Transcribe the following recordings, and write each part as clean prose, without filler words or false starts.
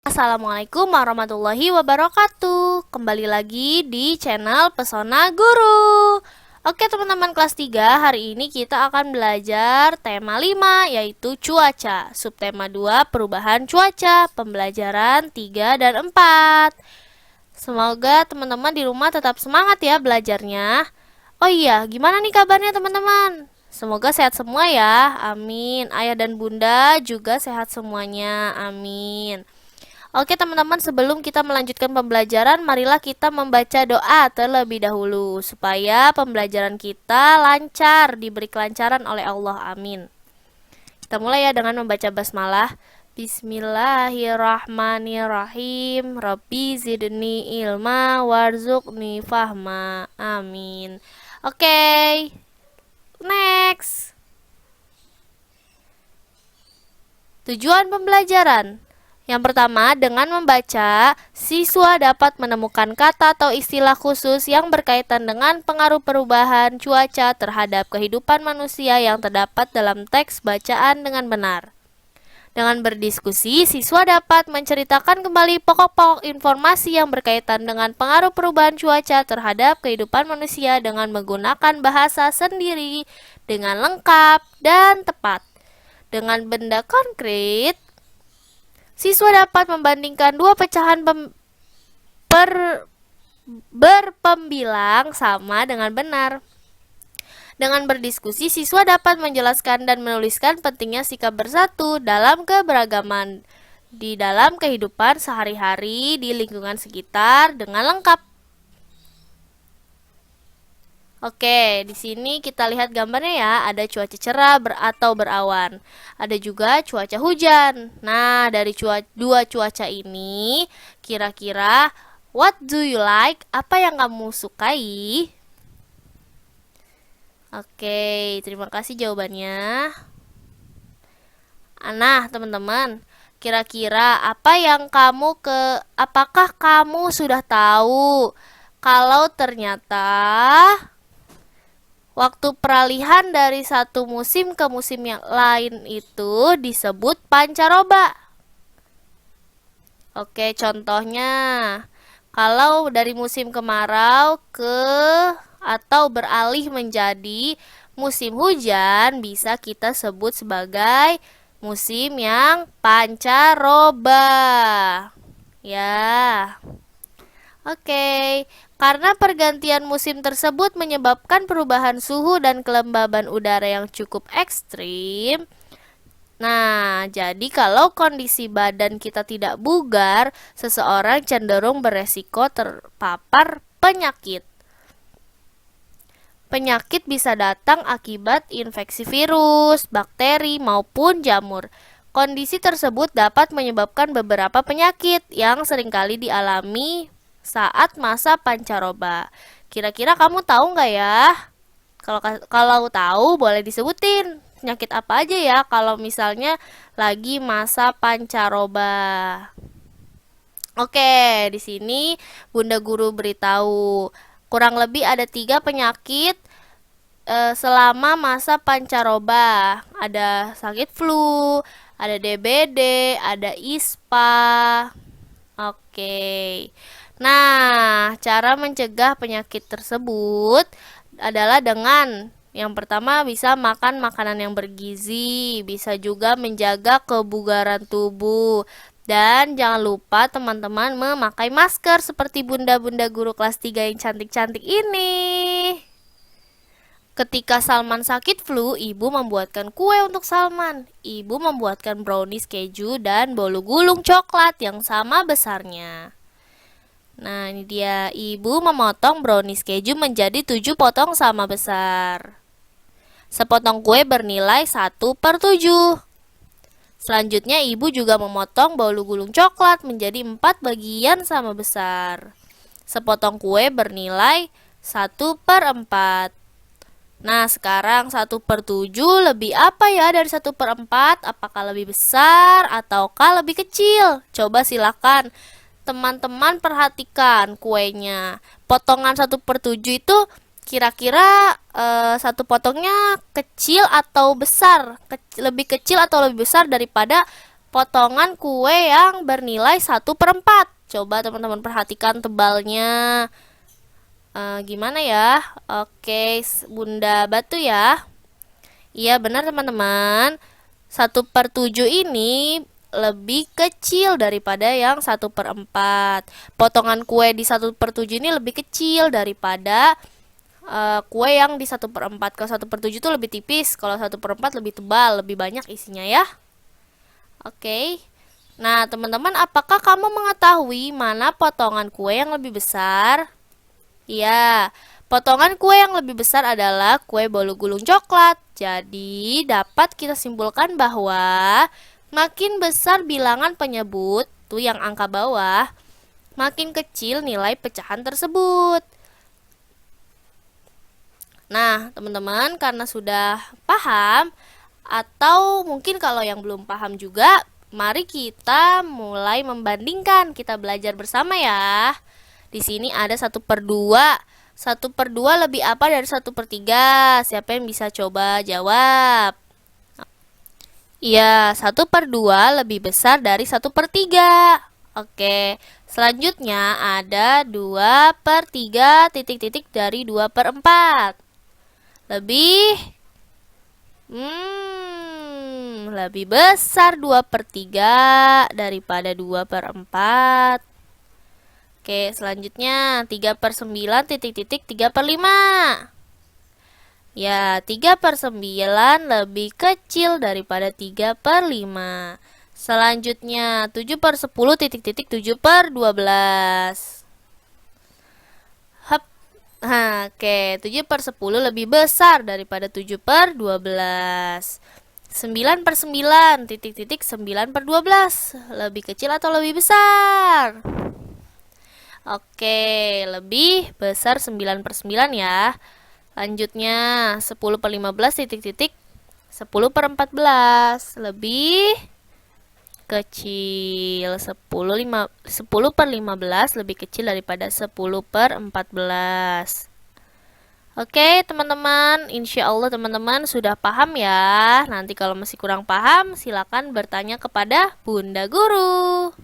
Assalamualaikum warahmatullahi wabarakatuh. Kembali lagi di channel Pesona Guru. Oke teman-teman kelas 3, hari ini kita akan belajar tema 5 yaitu cuaca. Subtema 2 perubahan cuaca, pembelajaran 3 dan 4. Semoga teman-teman di rumah tetap semangat ya belajarnya. Oh iya, gimana nih kabarnya teman-teman? Semoga sehat semua ya, amin. Ayah dan bunda juga sehat semuanya, amin. Oke teman-teman, sebelum kita melanjutkan pembelajaran, marilah kita membaca doa terlebih dahulu supaya pembelajaran kita lancar, diberi kelancaran oleh Allah, amin. Kita mulai ya dengan membaca basmalah. Bismillahirrahmanirrahim. Rabbi zidni ilma warzuqni fahma, amin. Oke, next. Tujuan pembelajaran. Yang pertama, dengan membaca, siswa dapat menemukan kata atau istilah khusus yang berkaitan dengan pengaruh perubahan cuaca terhadap kehidupan manusia yang terdapat dalam teks bacaan dengan benar. Dengan berdiskusi, siswa dapat menceritakan kembali pokok-pokok informasi yang berkaitan dengan pengaruh perubahan cuaca terhadap kehidupan manusia dengan menggunakan bahasa sendiri, dengan lengkap dan tepat. Dengan benda konkret, siswa dapat membandingkan dua pecahan berpembilang sama dengan benar. Dengan berdiskusi, siswa dapat menjelaskan dan menuliskan pentingnya sikap bersatu dalam keberagaman di dalam kehidupan sehari-hari di lingkungan sekitar dengan lengkap. Oke, di sini kita lihat gambarnya ya, ada cuaca cerah atau berawan. Ada juga cuaca hujan. Nah, dari dua cuaca ini, kira-kira what do you like? Apa yang kamu sukai? Oke, terima kasih jawabannya. Nah, teman-teman, kira-kira apakah kamu sudah tahu kalau ternyata waktu peralihan dari satu musim ke musim yang lain itu disebut pancaroba. Oke, contohnya kalau dari musim kemarau atau beralih menjadi musim hujan bisa kita sebut sebagai musim yang pancaroba. Ya. Oke, karena pergantian musim tersebut menyebabkan perubahan suhu dan kelembaban udara yang cukup ekstrim. Nah, jadi kalau kondisi badan kita tidak bugar, seseorang cenderung beresiko terpapar penyakit. Penyakit bisa datang akibat infeksi virus, bakteri, maupun jamur. Kondisi tersebut dapat menyebabkan beberapa penyakit yang seringkali dialami saat masa pancaroba. Kira-kira kamu tahu nggak ya? Kalau tahu boleh disebutin penyakit apa aja ya kalau misalnya lagi masa pancaroba. Oke, di sini Bunda Guru beritahu kurang lebih ada 3 penyakit selama masa pancaroba. Ada sakit flu, ada DBD, ada ISPA. Oke. Nah, cara mencegah penyakit tersebut adalah dengan yang pertama bisa makan makanan yang bergizi, bisa juga menjaga kebugaran tubuh. Dan jangan lupa teman-teman memakai masker seperti bunda-bunda guru kelas 3 yang cantik-cantik ini. Ketika Salman sakit flu, ibu membuatkan kue untuk Salman. Ibu membuatkan brownies keju dan bolu gulung coklat yang sama besarnya. Nah, ini dia. Ibu memotong brownies keju menjadi 7 potong sama besar. Sepotong kue bernilai 1/7. Selanjutnya, ibu juga memotong bolu gulung coklat menjadi 4 bagian sama besar. Sepotong kue bernilai 1/4. Nah, sekarang 1/7 lebih apa ya dari 1/4? Apakah lebih besar ataukah lebih kecil? Coba silakan teman-teman perhatikan kuenya. Potongan 1/7 itu kira-kira satu potongnya kecil atau besar? Lebih kecil atau lebih besar daripada potongan kue yang bernilai 1/4. Coba teman-teman perhatikan tebalnya. Gimana ya? Oke, Bunda Batu ya. Iya benar teman-teman. 1/7 ini lebih kecil daripada yang 1/4. Potongan kue di 1/7 ini lebih kecil daripada kue yang di 1/4. Kalau 1/7 itu lebih tipis, kalau 1/4 lebih tebal, lebih banyak isinya ya. Oke. Nah, teman-teman, apakah kamu mengetahui mana potongan kue yang lebih besar? Ya, potongan kue yang lebih besar adalah kue bolu gulung coklat. Jadi, dapat kita simpulkan bahwa makin besar bilangan penyebut, tuh yang angka bawah, makin kecil nilai pecahan tersebut. Nah, teman-teman, karena sudah paham, atau mungkin kalau yang belum paham juga, mari kita mulai membandingkan. Kita belajar bersama ya. Di sini ada 1/2. 1/2 lebih apa dari 1/3? Siapa yang bisa coba jawab? Iya, 1/2 lebih besar dari 1/3. Oke, selanjutnya ada 2/3 titik-titik dari 2/4. Lebih besar 2/3 daripada 2/4. Oke, selanjutnya 3/9 titik-titik 3/5. Ya, 3/9 lebih kecil daripada 3/5. Selanjutnya 7/10 titik-titik 7/12. Oke, 7/10 lebih besar daripada 7/12. 9/9 titik-titik 9/12. Lebih kecil atau lebih besar? Oke, lebih besar 9/9 ya. Lanjutnya 10/15 titik-titik 10/14. Lebih kecil. 10/15 lebih kecil daripada 10/14. Oke teman-teman, insya Allah teman-teman sudah paham ya. Nanti kalau masih kurang paham, silakan bertanya kepada Bunda Guru.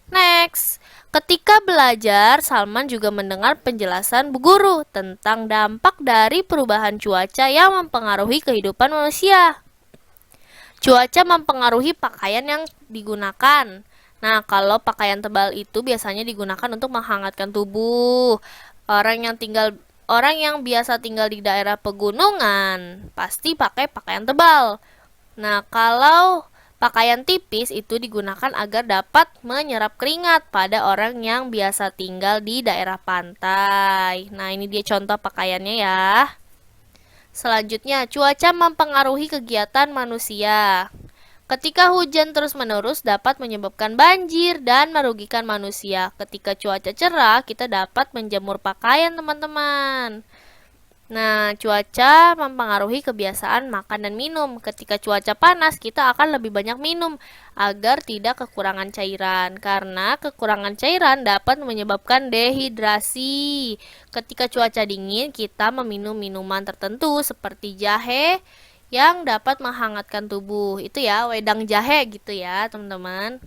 Next, ketika belajar, Salman juga mendengar penjelasan Bu Guru tentang dampak dari perubahan cuaca yang mempengaruhi kehidupan manusia. Cuaca mempengaruhi pakaian yang digunakan. Nah, kalau pakaian tebal itu biasanya digunakan untuk menghangatkan tubuh. Orang yang biasa tinggal di daerah pegunungan pasti pakai pakaian tebal. Nah, kalau pakaian tipis itu digunakan agar dapat menyerap keringat pada orang yang biasa tinggal di daerah pantai. Nah, ini dia contoh pakaiannya ya. Selanjutnya, cuaca mempengaruhi kegiatan manusia. Ketika hujan terus-menerus dapat menyebabkan banjir dan merugikan manusia. Ketika cuaca cerah, kita dapat menjemur pakaian, teman-teman. Nah, cuaca mempengaruhi kebiasaan makan dan minum. Ketika cuaca panas, kita akan lebih banyak minum agar tidak kekurangan cairan. Karena kekurangan cairan dapat menyebabkan dehidrasi. Ketika cuaca dingin, kita meminum minuman tertentu seperti jahe yang dapat menghangatkan tubuh. Itu ya, wedang jahe gitu ya, teman-teman.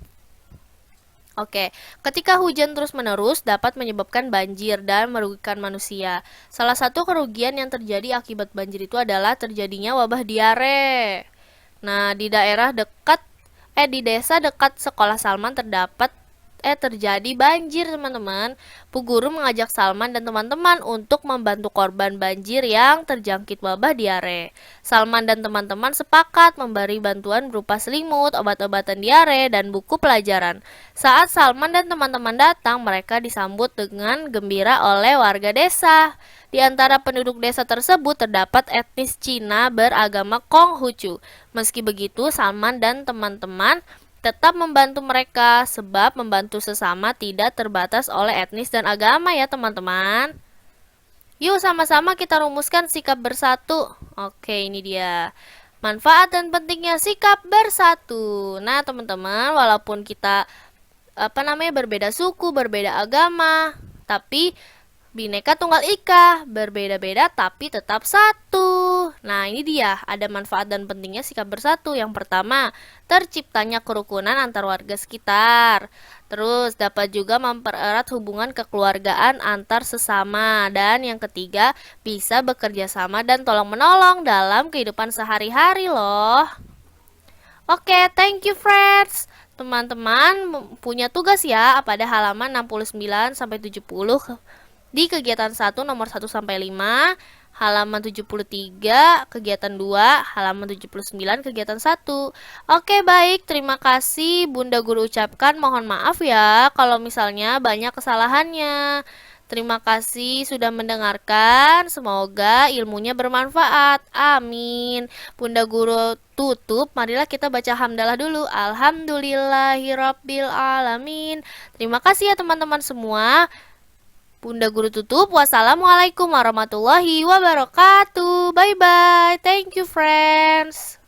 Oke, ketika hujan terus-menerus dapat menyebabkan banjir dan merugikan manusia. Salah satu kerugian yang terjadi akibat banjir itu adalah terjadinya wabah diare. Nah, di desa dekat sekolah Salman terjadi banjir, teman-teman. Bu Guru mengajak Salman dan teman-teman untuk membantu korban banjir yang terjangkit wabah diare. Salman dan teman-teman sepakat memberi bantuan berupa selimut, obat-obatan diare, dan buku pelajaran. Saat Salman dan teman-teman datang, mereka disambut dengan gembira oleh warga desa. Di antara penduduk desa tersebut terdapat etnis Cina beragama Konghucu. Meski begitu, Salman dan teman-teman tetap membantu mereka, sebab membantu sesama tidak terbatas oleh etnis dan agama ya teman-teman. Yuk sama-sama kita rumuskan sikap bersatu. Oke, ini dia. Manfaat dan pentingnya sikap bersatu. Nah teman-teman, walaupun kita berbeda suku, berbeda agama, tapi Bhinneka Tunggal Ika, berbeda-beda tapi tetap satu. Nah, ini dia, ada manfaat dan pentingnya sikap bersatu. Yang pertama, terciptanya kerukunan antar warga sekitar. Terus, dapat juga mempererat hubungan kekeluargaan antar sesama. Dan yang ketiga, bisa bekerja sama dan tolong-menolong dalam kehidupan sehari-hari loh. Oke, thank you friends. Teman-teman punya tugas ya pada halaman 69 sampai 70 di kegiatan 1 nomor 1 sampai 5, halaman 73 kegiatan 2, halaman 79 kegiatan 1. Oke, baik, terima kasih Bunda Guru ucapkan, mohon maaf ya kalau misalnya banyak kesalahannya. Terima kasih sudah mendengarkan. Semoga ilmunya bermanfaat. Amin. Bunda Guru tutup. Marilah kita baca hamdalah dulu. Alhamdulillahirabbil alamin. Terima kasih ya teman-teman semua. Bunda Guru tutup. Wassalamualaikum warahmatullahi wabarakatuh. Bye bye. Thank you friends.